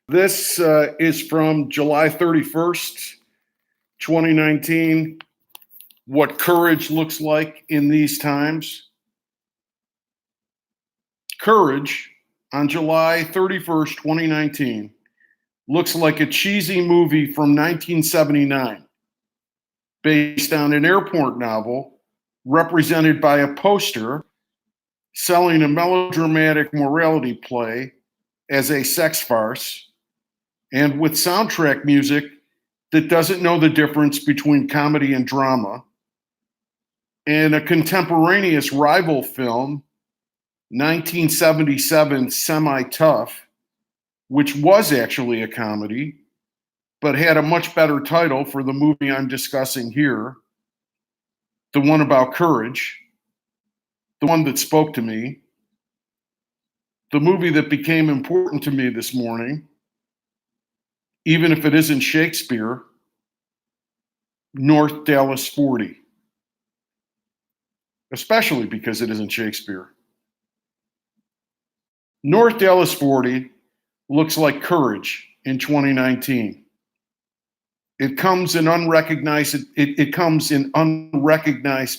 This is from July 31st, 2019. What courage looks like in these times. Courage on July 31st, 2019 looks like a cheesy movie from 1979 based on an airport novel represented by a poster selling a melodramatic morality play as a sex farce and with soundtrack music that doesn't know the difference between comedy and drama, and a contemporaneous rival film, 1977 Semi-Tough, which was actually a comedy, but had a much better title for the movie I'm discussing here, the one about courage, the one that spoke to me, the movie that became important to me this morning, even if it isn't Shakespeare, North Dallas 40, especially because it isn't Shakespeare. North Dallas 40 looks like courage in 2019. It comes in unrecognized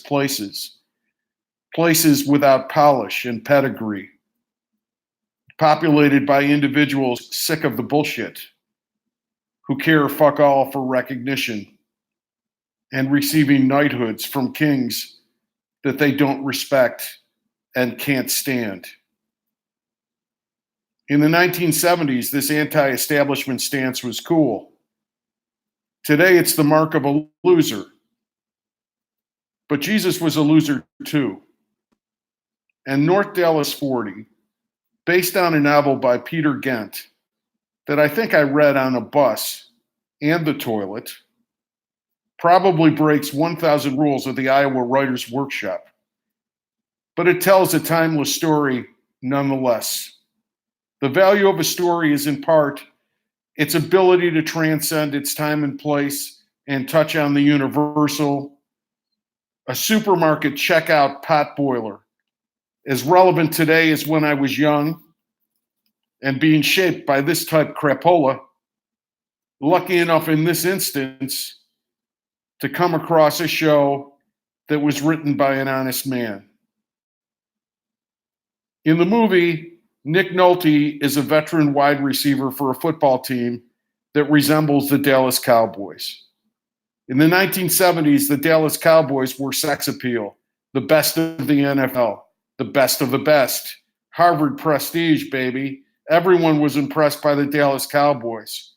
places without polish and pedigree, populated by individuals sick of the bullshit, who care fuck all for recognition and receiving knighthoods from kings that they don't respect and can't stand. In the 1970s, this anti-establishment stance was cool. Today, it's the mark of a loser. But Jesus was a loser too. And North Dallas 40, based on a novel by Peter Gent that I think I read on a bus and the toilet, probably breaks 1,000 rules of the Iowa Writers' Workshop. But it tells a timeless story nonetheless. The value of a story is in part its ability to transcend its time and place and touch on the universal. A supermarket checkout pot boiler, as relevant today as when I was young and being shaped by this type crapola, lucky enough in this instance to come across a show that was written by an honest man. In the movie, Nick Nolte is a veteran wide receiver for a football team that resembles the Dallas Cowboys. In the 1970s, the Dallas Cowboys were sex appeal, the best of the NFL, the best of the best. Harvard prestige, baby. Everyone was impressed by the Dallas Cowboys.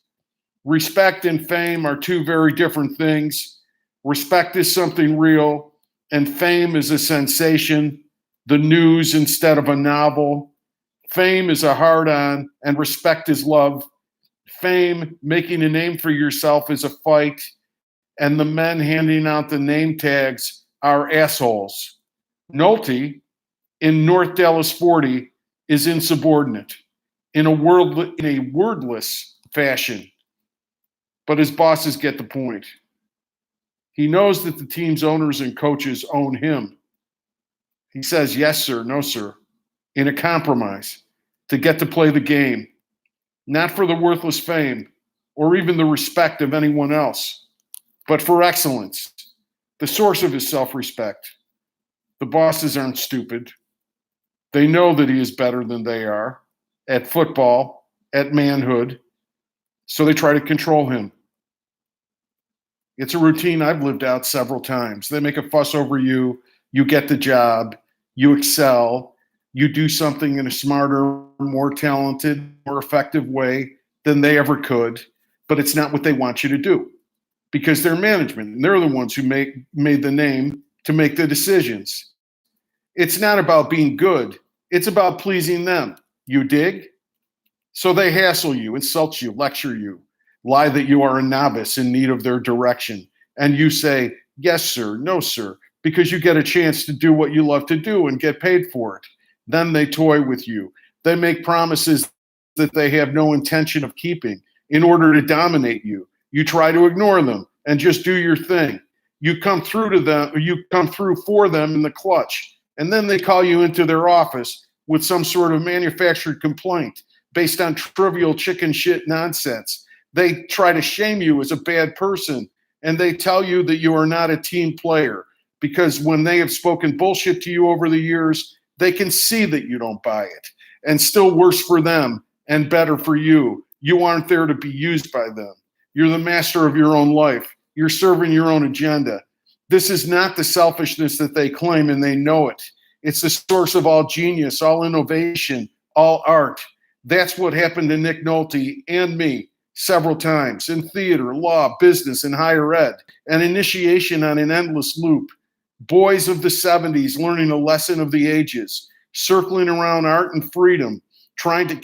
Respect and fame are two very different things. Respect is something real, and fame is a sensation, the news instead of a novel. Fame is a hard-on, and respect is love. Fame, making a name for yourself, is a fight, and the men handing out the name tags are assholes. Nolte, in North Dallas 40, is insubordinate in a wordless fashion, but his bosses get the point. He knows that the team's owners and coaches own him. He says, yes, sir, no, sir, in a compromise to get to play the game, not for the worthless fame or even the respect of anyone else, but for excellence, the source of his self-respect. The bosses aren't stupid. They know that he is better than they are at football, at manhood, so they try to control him. It's a routine I've lived out several times. They make a fuss over you, you get the job, you excel, you do something in a smarter, more talented, more effective way than they ever could, but it's not what they want you to do because they're management and they're the ones who made the name to make the decisions. It's not about being good. It's about pleasing them. You dig? So they hassle you, insult you, lecture you, lie that you are a novice in need of their direction. And you say, yes, sir, no, sir, because you get a chance to do what you love to do and get paid for it. Then they toy with you. They make promises that they have no intention of keeping in order to dominate you. You try to ignore them and just do your thing. You come through to them, or you come through for them in the clutch. And then they call you into their office with some sort of manufactured complaint based on trivial chicken shit nonsense. They try to shame you as a bad person, and they tell you that you are not a team player because when they have spoken bullshit to you over the years, they can see that you don't buy it. And still worse for them and better for you, you aren't there to be used by them. You're the master of your own life. You're serving your own agenda. This is not the selfishness that they claim, and they know it. It's the source of all genius, all innovation, all art. That's what happened to Nick Nolte and me several times in theater, law, business, and higher ed. An initiation on an endless loop. Boys of the 70s learning a lesson of the ages, circling around art and freedom, trying to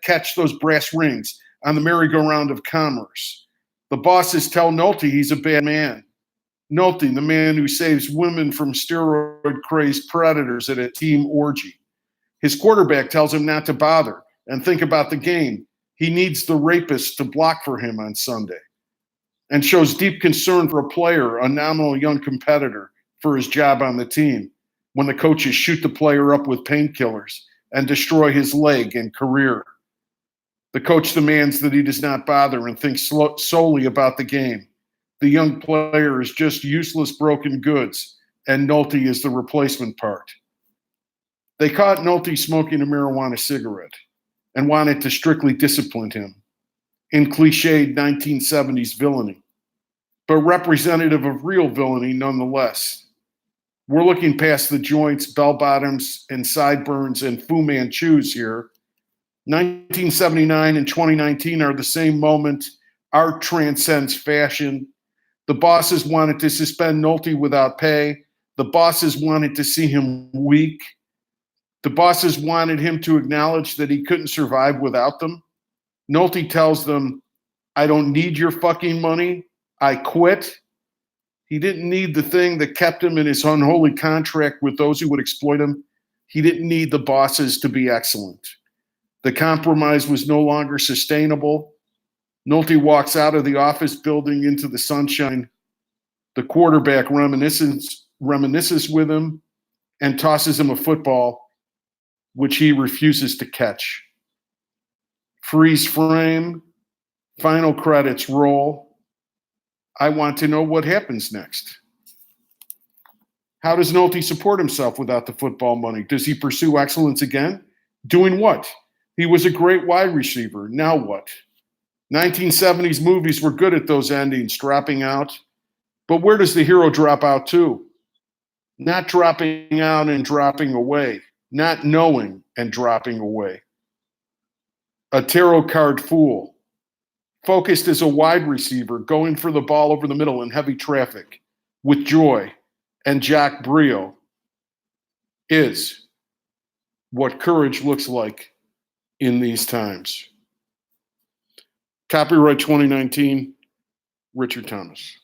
catch those brass rings on the merry-go-round of commerce. The bosses tell Nolte he's a bad man. Nolte, the man who saves women from steroid-crazed predators at a team orgy. His quarterback tells him not to bother and think about the game. He needs the rapist to block for him on Sunday, and shows deep concern for a player, a nominal young competitor, for his job on the team when the coaches shoot the player up with painkillers and destroy his leg and career. The coach demands that he does not bother and think solely about the game. The young player is just useless broken goods, and Nolte is the replacement part. They caught Nolte smoking a marijuana cigarette and wanted to strictly discipline him in cliched 1970s villainy, but representative of real villainy nonetheless. We're looking past the joints, bell-bottoms, and sideburns and Fu Manchus here. 1979 and 2019 are the same moment. Art transcends fashion. The bosses wanted to suspend Nolte without pay. The bosses wanted to see him weak. The bosses wanted him to acknowledge that he couldn't survive without them. Nolte tells them, I don't need your fucking money. I quit. He didn't need the thing that kept him in his unholy contract with those who would exploit him. He didn't need the bosses to be excellent. The compromise was no longer sustainable. Nolte walks out of the office building into the sunshine. The quarterback reminisces with him and tosses him a football, which he refuses to catch. Freeze frame, final credits roll. I want to know what happens next. How does Nolte support himself without the football money? Does he pursue excellence again? Doing what? He was a great wide receiver. Now what? 1970s movies were good at those endings, dropping out. But where does the hero drop out to? Not dropping out and dropping away. Not knowing and dropping away. A tarot card fool. Focused as a wide receiver, going for the ball over the middle in heavy traffic with joy and Jack Brio is what courage looks like in these times. Copyright 2019, Richard Thomas.